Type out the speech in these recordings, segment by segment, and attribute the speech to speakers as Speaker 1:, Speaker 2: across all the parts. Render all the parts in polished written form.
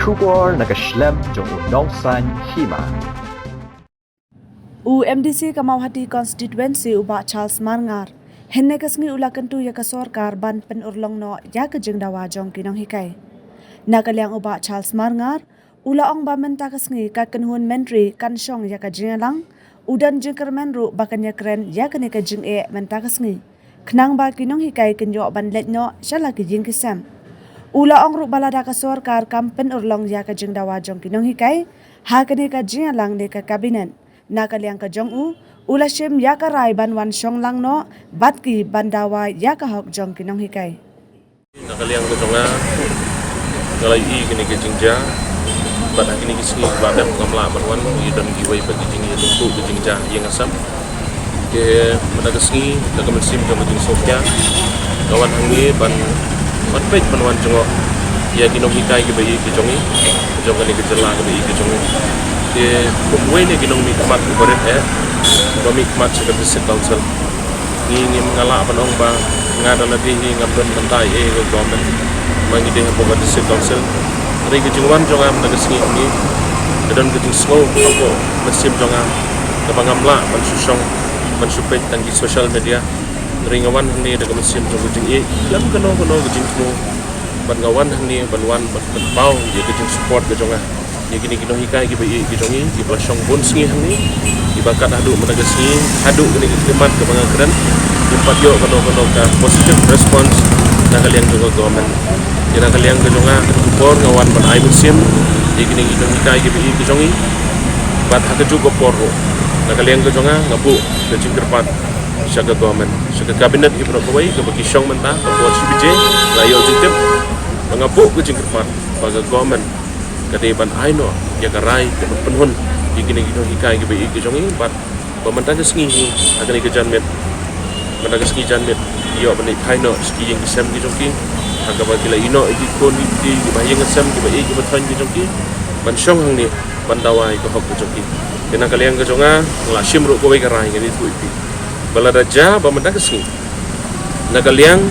Speaker 1: Shubor nakaslem jong Nongsan Hima.
Speaker 2: UMDC Kamauhati constituency uba Charles Marngar henne kasngi ulakantu ya kasorkar ban penurlong no ya kejengdawa jong kinong hikai. Nakaliang uba Charles Marngar ula ong ba menta kasngi ka kenhun menteri kansyong ya kajingalang udan jengker menru bakan ya keren ya kanika jeng menta kasngi. Kenang ba kinong hikai kenyo ban let no syala kijing kisam. Ula ong ru balada kasorkar kampen urlong ya kejengdawa jong kinong hikai ha kanika jingalang ne ka kabinet. Nakaliang ka jong ula shim ya ka rai ban wan shong lang no batki bandawa ya ka hok jong kinong hikai.
Speaker 3: Nakaliang ka jonga kalai i kini ke jingja bat kini kisni badam kamla marwan i dan giwai bagi jingi lumpu ke jingja yang asam ke madagasni daga mesim jong jing sofia kawan hangi ban pej panwan jongo ya kinong hikai ke bai ke jongi jong kani ke jela ke bai ke jongi ke kumwe ne kinong mi kamat berit bami kamat sebagai district council ini mengalak panong ba ngada lagi ni ngabon mentai ke government mangi de boga district council ri ke jingwan jonga madagasni ni dan ke jing slow apa mesim jonga kabangamla man susong man supet tanggi social media ringawan ni daga mesim jonga jing lam kano ke jing mo ban ngawan ni banwan ban pau ye ke jing support ke jonga ye kini kino hikai ke bai ke jongi di plasong bon singi ni di bakat hadu madagasni hadu ni khidmat ke bangakran jumpat yo kano ka positive response nakaliang juga government kira kaliang ke jonga kupor ngawan ban ai musim ye kini kino hikai ke bai ke jongi bat ha ke juga porro nakaliang ke jonga ngapu ke jing kerpat syaga government syaga kabinet ibro kawai ke bagi syong mentah ke buat CBJ layo jitip mengapu ke jing kerpat bagi government kade ban aino ya karai ke penhun digini hikai ke bai ke jongi bat pemerintah ke sengi akan ke janmet pada ke sengi janmet yo ban aino ski yang kisam ke jongi aga bagi la ino iki kon di bayang kesam ke bai ke betan ke jongi ban syong hang ni ban dawai ke hok ke jongi kena kalian ke jonga nglasim ru ko bai karai ke itu ipi balaraja pemerintah ke sengi nakaliang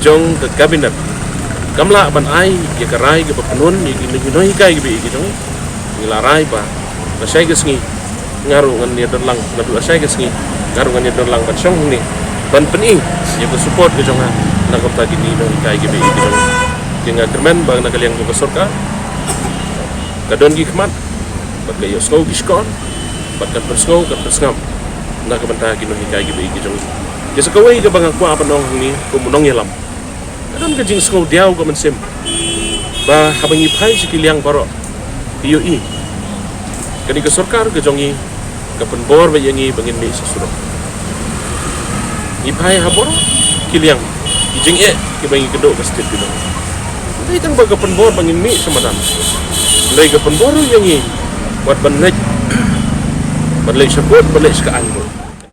Speaker 3: jong ke kabinet kamla ban ai ye karai ke penun ye gino hikai ke bi gitu ngilarai ba asai ke sengi ngaru ngan ye dorlang ngadu asai ke sengi ngaru ngan ye dorlang ban syong ni ban peni ye ko support ke jonga nakam tadi ni no hikai ke bi gitu jenga kermen bang nakaliang ke sorka kadon gi khmat bat ke yo sko giskon bat kan persgo kan persngam nakam ta gino hikai ke bi gitu ke sekawai ke bang aku apa nong ni ko munong yelam kadang ke jing sko diau ko mensem ba habangi phai sikiliang paro iyo i kani ke sarkar ke jongi ke penbor ba yangi bangin mi sesuro i phai habor kiliang jing ke bangi kedok ke state bilo dai tang ba ke penbor bangin mi semadan dai ke penbor yangi buat banlek support banlek sekaan ko